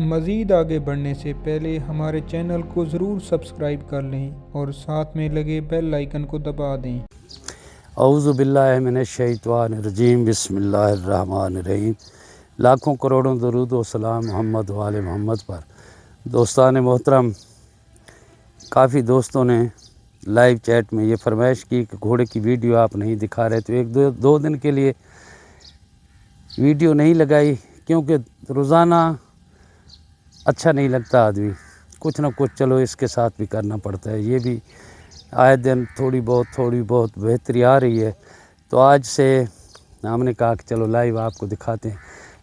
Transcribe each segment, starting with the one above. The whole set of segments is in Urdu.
مزید آگے بڑھنے سے پہلے ہمارے چینل کو ضرور سبسکرائب کر لیں اور ساتھ میں لگے بیل آئیکن کو دبا دیں۔ اعوذ باللہ من الشیطان الرجیم، بسم اللہ الرحمن الرحیم۔ لاکھوں کروڑوں درود و سلام محمد و آل محمد پر۔ دوستان محترم، کافی دوستوں نے لائیو چیٹ میں یہ فرمائش کی کہ گھوڑے کی ویڈیو آپ نہیں دکھا رہے، تو ایک دو دن کے لیے ویڈیو نہیں لگائی، کیونکہ روزانہ اچھا نہیں لگتا آدمی، کچھ نہ کچھ چلو اس کے ساتھ بھی کرنا پڑتا ہے۔ یہ بھی آئے دن تھوڑی بہت بہتری آ رہی ہے، تو آج سے ہم نے کہا کہ چلو لائیو آپ کو دکھاتے ہیں۔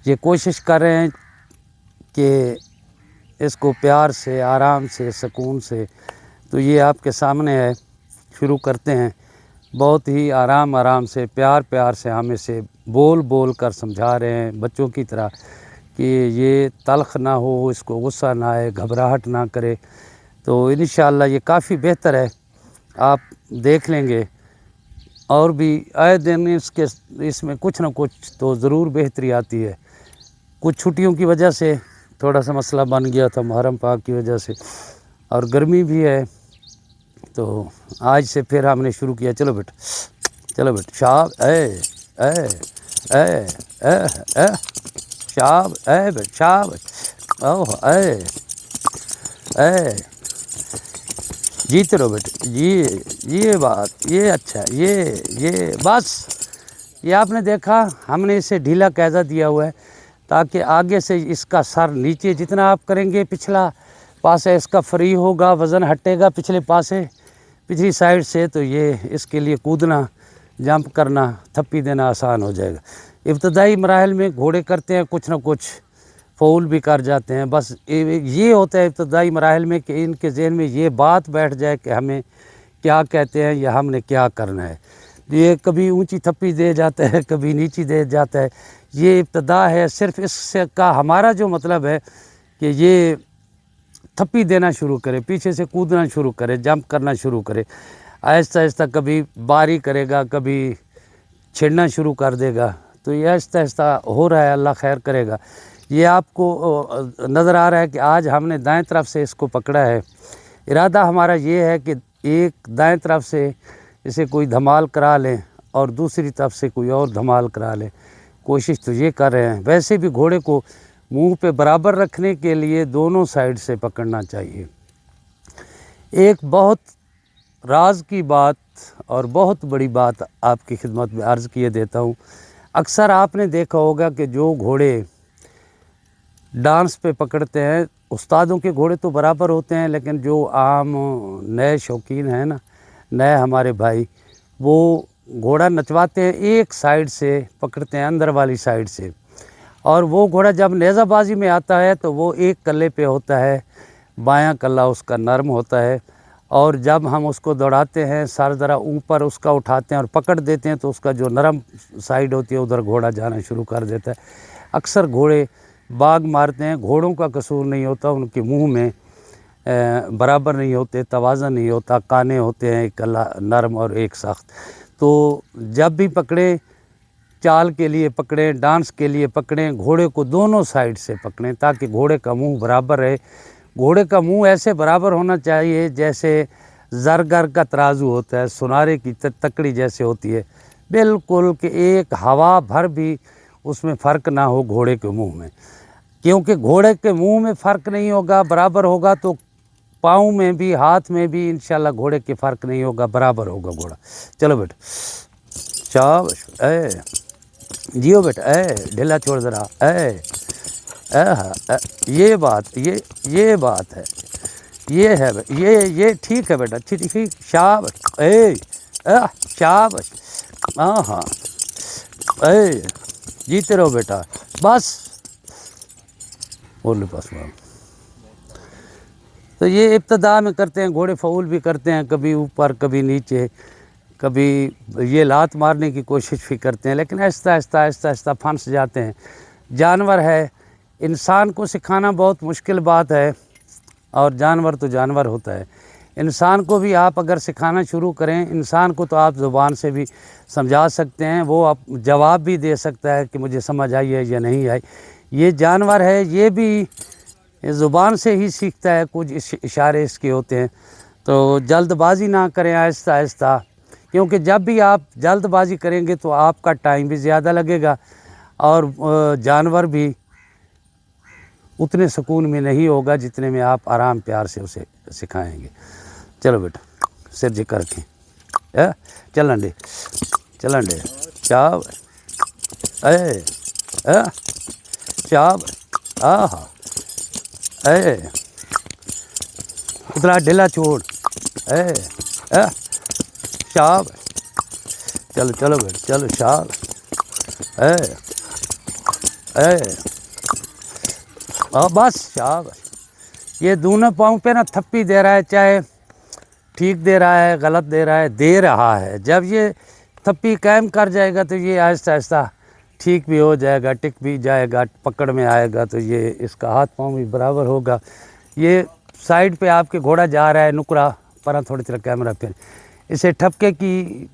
یہ کوشش کر رہے ہیں کہ اس کو پیار سے، آرام سے، سکون سے، تو یہ آپ کے سامنے ہے، شروع کرتے ہیں۔ بہت ہی آرام سے، پیار سے ہم اسے بول کر سمجھا رہے ہیں بچوں کی طرح کہ یہ تلخ نہ ہو، اس کو غصہ نہ آئے، گھبراہٹ نہ کرے۔ تو انشاءاللہ یہ کافی بہتر ہے، آپ دیکھ لیں گے۔ اور بھی آئے دن اس میں کچھ نہ کچھ تو ضرور بہتری آتی ہے۔ کچھ چھٹیوں کی وجہ سے تھوڑا سا مسئلہ بن گیا تھا، محرم پاک کی وجہ سے، اور گرمی بھی ہے، تو آج سے پھر ہم نے شروع کیا۔ چلو بیٹا شاب شاب شاب جیتے رہو بیٹے، یہ بات، یہ اچھا، یہ بس یہ آپ نے دیکھا، ہم نے اسے ڈھیلا قاعدہ دیا ہوا ہے تاکہ آگے سے اس کا سر نیچے جتنا آپ کریں گے، پچھلا پاسے اس کا فری ہوگا، وزن ہٹے گا پچھلی سائیڈ سے، تو یہ اس کے لیے کودنا، جمپ کرنا، تھپی دینا آسان ہو جائے گا۔ ابتدائی مراحل میں گھوڑے کرتے ہیں کچھ نہ کچھ فول بھی کر جاتے ہیں، بس یہ ہوتا ہے ابتدائی مراحل میں کہ ان کے ذہن میں یہ بات بیٹھ جائے کہ ہمیں کیا کہتے ہیں یا ہم نے کیا کرنا ہے۔ یہ کبھی اونچی تھپی دے جاتا ہے، کبھی نیچی دے جاتا ہے، یہ ابتدا ہے۔ صرف اس سے کا ہمارا جو مطلب ہے کہ یہ تھپی دینا شروع کرے، پیچھے سے کودنا شروع کرے، جمپ کرنا شروع کرے، آہستہ کبھی باری کرے گا، کبھی چھڑنا شروع کر دے گا، تو یہ آہستہ ہو رہا ہے، اللہ خیر کرے گا۔ یہ آپ کو نظر آ رہا ہے کہ آج ہم نے دائیں طرف سے اس کو پکڑا ہے۔ ارادہ ہمارا یہ ہے کہ ایک دائیں طرف سے اسے کوئی دھمال کرا لیں اور دوسری طرف سے کوئی اور دھمال کرا لیں، کوشش تو یہ کر رہے ہیں۔ ویسے بھی گھوڑے کو منہ پہ برابر رکھنے کے لیے دونوں سائیڈ سے پکڑنا چاہیے۔ ایک بہت راز کی بات اور بہت بڑی بات آپ کی خدمت میں عرض کیے دیتا ہوں۔ اکثر آپ نے دیکھا ہوگا کہ جو گھوڑے ڈانس پہ پکڑتے ہیں، استادوں کے گھوڑے تو برابر ہوتے ہیں، لیکن جو عام نئے شوقین ہیں نا، نئے ہمارے بھائی، وہ گھوڑا نچواتے ہیں، ایک سائیڈ سے پکڑتے ہیں، اندر والی سائیڈ سے، اور وہ گھوڑا جب نیزہ بازی میں آتا ہے تو وہ ایک کلے پہ ہوتا ہے، بایاں کلہ اس کا نرم ہوتا ہے، اور جب ہم اس کو دوڑاتے ہیں، سر ذرا اوپر اس کا اٹھاتے ہیں اور پکڑ دیتے ہیں، تو اس کا جو نرم سائیڈ ہوتی ہے ادھر گھوڑا جانا شروع کر دیتا ہے۔ اکثر گھوڑے باغ مارتے ہیں، گھوڑوں کا قصور نہیں ہوتا، ان کے منہ میں برابر نہیں ہوتے، توازن نہیں ہوتا، کانے ہوتے ہیں، ایک نرم اور ایک سخت۔ تو جب بھی پکڑیں، چال کے لیے پکڑیں، ڈانس کے لیے پکڑیں، گھوڑے کو دونوں سائیڈ سے پکڑیں تاکہ گھوڑے کا منہ برابر رہے۔ گھوڑے کا منہ ایسے برابر ہونا چاہیے جیسے زرگر کا ترازو ہوتا ہے، سنارے کی تکڑی جیسے ہوتی ہے، بالکل کہ ایک ہوا بھر بھی اس میں فرق نہ ہو گھوڑے کے منہ میں، کیونکہ گھوڑے کے منہ میں فرق نہیں ہوگا، برابر ہوگا تو پاؤں میں بھی، ہاتھ میں بھی انشاءاللہ گھوڑے کے فرق نہیں ہوگا، برابر ہوگا گھوڑا۔ چلو بیٹا شاباش، جیو بیٹا، ڈھیلا چھوڑ ذرا، یہ بات ہے، یہ ہے، یہ ٹھیک ہے بیٹا، ٹھیک، شاباش، شاباش، ہاں، جیتے رہو بیٹا، بس بولو بس۔ تو یہ ابتدا میں کرتے ہیں، گھوڑے فعول بھی کرتے ہیں، کبھی اوپر کبھی نیچے، کبھی یہ لات مارنے کی کوشش بھی کرتے ہیں، لیکن آہستہ پھنس جاتے ہیں۔ جانور ہے، انسان کو سکھانا بہت مشکل بات ہے، اور جانور تو جانور ہوتا ہے۔ انسان کو بھی آپ اگر سکھانا شروع کریں، انسان کو تو آپ زبان سے بھی سمجھا سکتے ہیں، وہ جواب بھی دے سکتا ہے کہ مجھے سمجھ آئی ہے یا نہیں آئی۔ یہ جانور ہے، یہ بھی یہ زبان سے ہی سیکھتا ہے، کچھ اشارے اس کے ہوتے ہیں. تو جلد بازی نہ کریں، آہستہ آہستہ، کیونکہ جب بھی آپ جلد بازی کریں گے تو آپ کا ٹائم بھی زیادہ لگے گا اور جانور بھی اتنے سکون میں نہیں ہوگا جتنے میں آپ آرام پیار سے اسے سکھائیں گے. چلو بیٹا سر جی کر کے چلن دے چاو چاو ہاں اتنا ڈھیلا چھوڑ شاب چلو چلو بیٹا چلو شاب بس شاب. یہ دونوں پاؤں پہ نا تھپی دے رہا ہے، چاہے ٹھیک دے رہا ہے غلط دے رہا ہے. جب یہ تھپی قائم کر جائے گا تو یہ آہستہ آہستہ ٹھیک بھی ہو جائے گا، ٹک بھی جائے گا، پکڑ میں آئے گا تو یہ اس کا ہاتھ پاؤں بھی برابر ہوگا. یہ سائڈ پہ آپ کے گھوڑا جا رہا ہے نکرا پر تھوڑی طرح کیمرہ پھر اسے ٹھپکے کی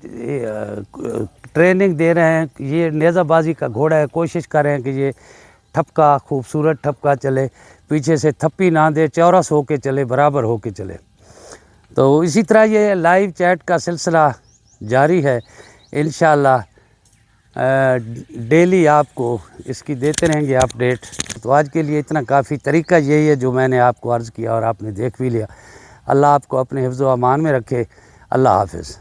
ٹریننگ دے رہے ہیں. یہ نیزہ بازی کا گھوڑا ہے، کوشش کر رہے ہیں کہ یہ ٹھپکا خوبصورت ٹھپکا چلے، پیچھے سے تھپی نہ دے، چورس ہو کے چلے، برابر ہو کے چلے. تو اسی طرح یہ لائیو چیٹ کا سلسلہ جاری ہے انشاءاللہ. ڈیلی آپ کو اس کی دیتے رہیں گے اپڈیٹ. تو آج کے لیے اتنا کافی. طریقہ یہی ہے جو میں نے آپ کو عرض کیا اور آپ نے دیکھ بھی لیا. اللہ آپ کو اپنے حفظ و امان میں رکھے. اللہ حافظ.